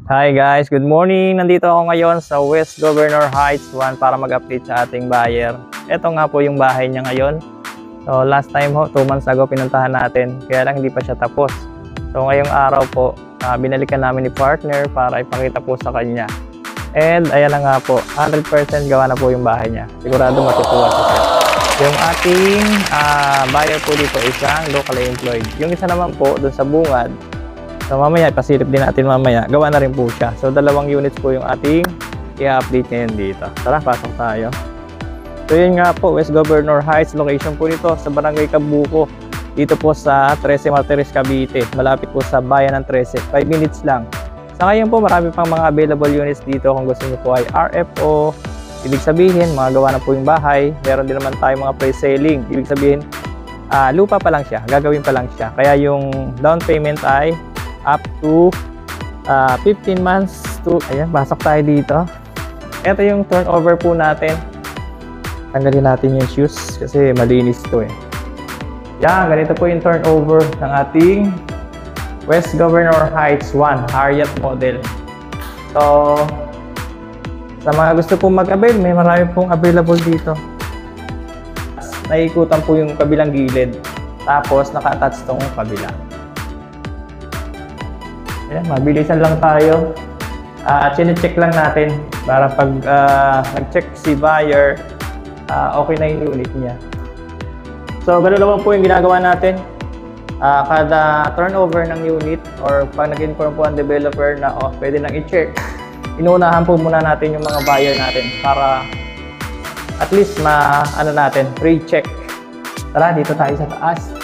Hi guys, good morning! Nandito ako ngayon sa West Governor Heights 1 para mag-update sa ating buyer. Ito nga po yung bahay niya ngayon. So last time 2 months ago pinuntahan natin, kaya lang hindi pa siya tapos. So ngayong araw po, binalikan namin ni partner para ipakita po sa kanya. And ayan na nga po, 100% gawa na po yung bahay niya. Sigurado matutuwa siya. Yung ating buyer po dito isang locally employed. Yung isa naman po dun sa bungad. So mamaya, pasilip din natin mamaya. Gawa na rin po siya. So 2 units po yung ating i-update ngayon dito. Tara, pasok tayo. So yun nga po, West Governor Heights. Location po nito sa Barangay Cabuco. Dito po sa 13 Martires, Cavite. Malapit po sa bayan ng 13. 5 minutes lang. Sa ngayon po, marami pang mga available units dito. Kung gusto niyo po ay RFO. Ibig sabihin, mga gawa na po yung bahay. Meron din naman tayo mga pre-selling. Ibig sabihin, lupa pa lang siya. Gagawin pa lang siya. Kaya yung down payment ay up to 15 months to, ayan, pasok tayo dito. Ito yung turnover po natin. Tanggalin natin yung shoes kasi malinis to eh. Yan, ganito po yung turnover ng ating West Governor Heights 1 Harriet model. So sa mga gusto pong mag-avail, may marami pong available dito. Naikutan po yung kabilang gilid. Tapos naka-attach tong kabila. Ayan, mabilisan lang tayo. At sine-check lang natin para pag nag-check si buyer, okay na yung unit niya. So, gano'n naman po yung ginagawa natin. Kada turnover ng unit or pag nag-inform po ang developer na pwede nang i-check, inuunahan po muna natin yung mga buyer natin para at least natin, pre-check. Tara, dito tayo sa taas.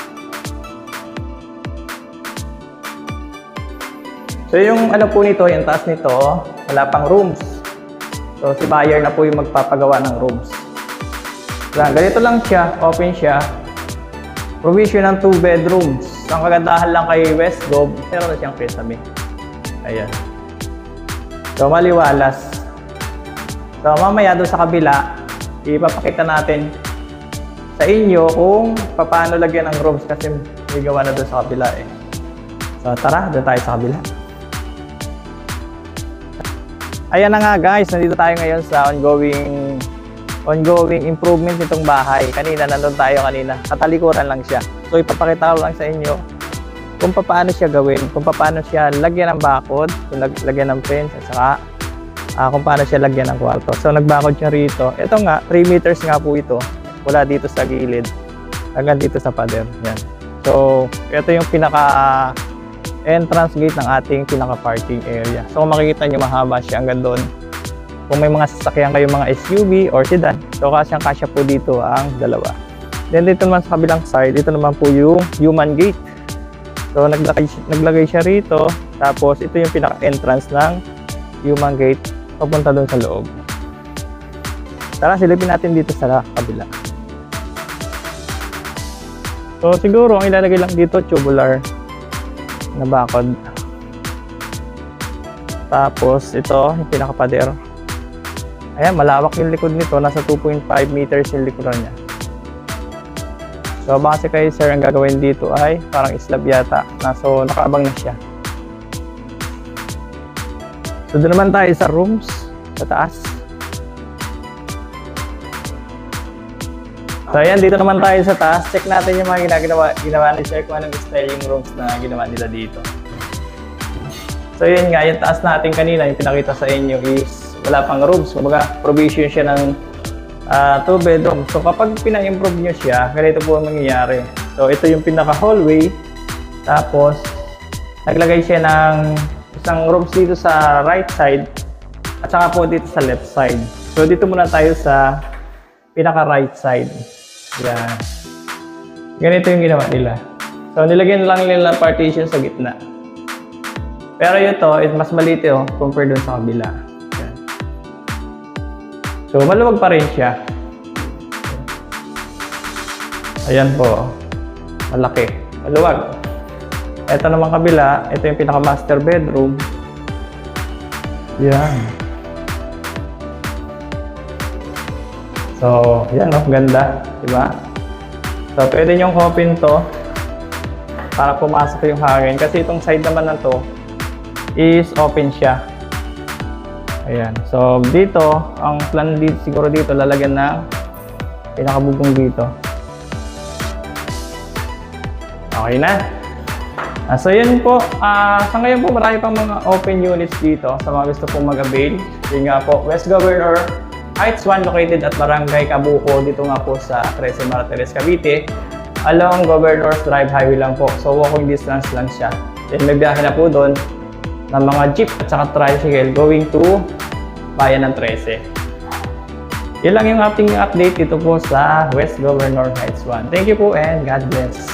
So yung po nito, yung taas nito, wala pang rooms. So si buyer na po yung magpapagawa ng rooms. Ganito lang siya, open siya. Provision ng 2 bedrooms. Ang kagandahan lang kay West Gov, meron na siyang kesame. Ayan. So maliwalas. So mamaya doon sa kabila, ipapakita natin sa inyo kung paano lagyan ng rooms kasi may gawa na doon sa kabila eh. So tara, doon tayo sa kabila. Ayan na nga guys, nandito tayo ngayon sa ongoing improvement nitong bahay. Nandun tayo kanina. Katalikuran lang siya. So ipapakita ko lang sa inyo kung paano siya gawin, kung paano siya lagyan ng bakod, kung lagyan ng fence, at saka kung paano siya lagyan ng kwarto. So nagbakod siya rito. Ito nga, 3 meters nga po ito. Mula dito sa gilid hanggang dito sa pader. Yan. So ito yung pinaka entrance gate ng ating pinaka parking area. So kung makikita nyo, mahaba siya hanggang doon. Kung may mga sasakyan kayo, mga SUV or sedan, so kasya po dito ang dalawa. Then dito naman sa kabilang side, ito naman po yung human gate. So naglagay siya rito, tapos ito yung pinaka-entrance ng human gate papunta doon sa loob. Tara, silipin natin dito sa kabila. So siguro ang ilalagay lang dito, tubular na bakod. Tapos ito, yung pinaka-pader. Ayan, malawak yung likod nito. Nasa 2.5 meters yung likuran niya. So, base kay sir, ang gagawin dito ay parang slab yata. So, nakaabang na siya. So, doon naman tayo sa rooms, sa taas. So, ayan, dito naman tayo sa taas. Check natin yung mga ginawa ni sir kung anong style yung rooms na ginawa nila dito. So, yun nga, yung taas natin kanina, yung pinakita sa inyo is wala pang rooms. Kumbaga, provision siya ng 2 bedroom. So kapag pina-improve nyo siya, ganito po ang mangyayari. So ito yung pinaka-hallway. Tapos, naglagay siya ng isang rooms dito sa right side at saka po dito sa left side. So dito muna tayo sa pinaka-right side. Yan. Ganito yung ginawa nila. So nilagyan lang nila partition sa gitna. Pero ito, mas maliit compare dun sa kabila. So, maluwag pa rin siya. Ayan po. Malaki. Maluwag. Ito naman kabila. Ito yung pinaka-master bedroom. Yan. So, yan ganda. Diba? So, pwede nyong open to para pumasok yung hangin. Kasi itong side naman na to is open siya. Ayan. So, dito, ang plan dito, siguro dito, lalagyan ng pinakabugong dito. Okay na. So, yun po. Sa ngayon po, marami pang mga open units dito sa mga gusto pong mag-avail. Yun nga po, West Governor Heights 1 located at Barangay Cabuco. Dito nga po sa 13 Martires, Cavite. Along Governor's Drive Highway lang po. So, walking distance lang siya. Then, may biyahe na po doon ng mga jeep at saka tricycle going to Bayan ng 13. Yan lang yung ating update dito po sa West Governor Heights 1. Thank you po and God bless.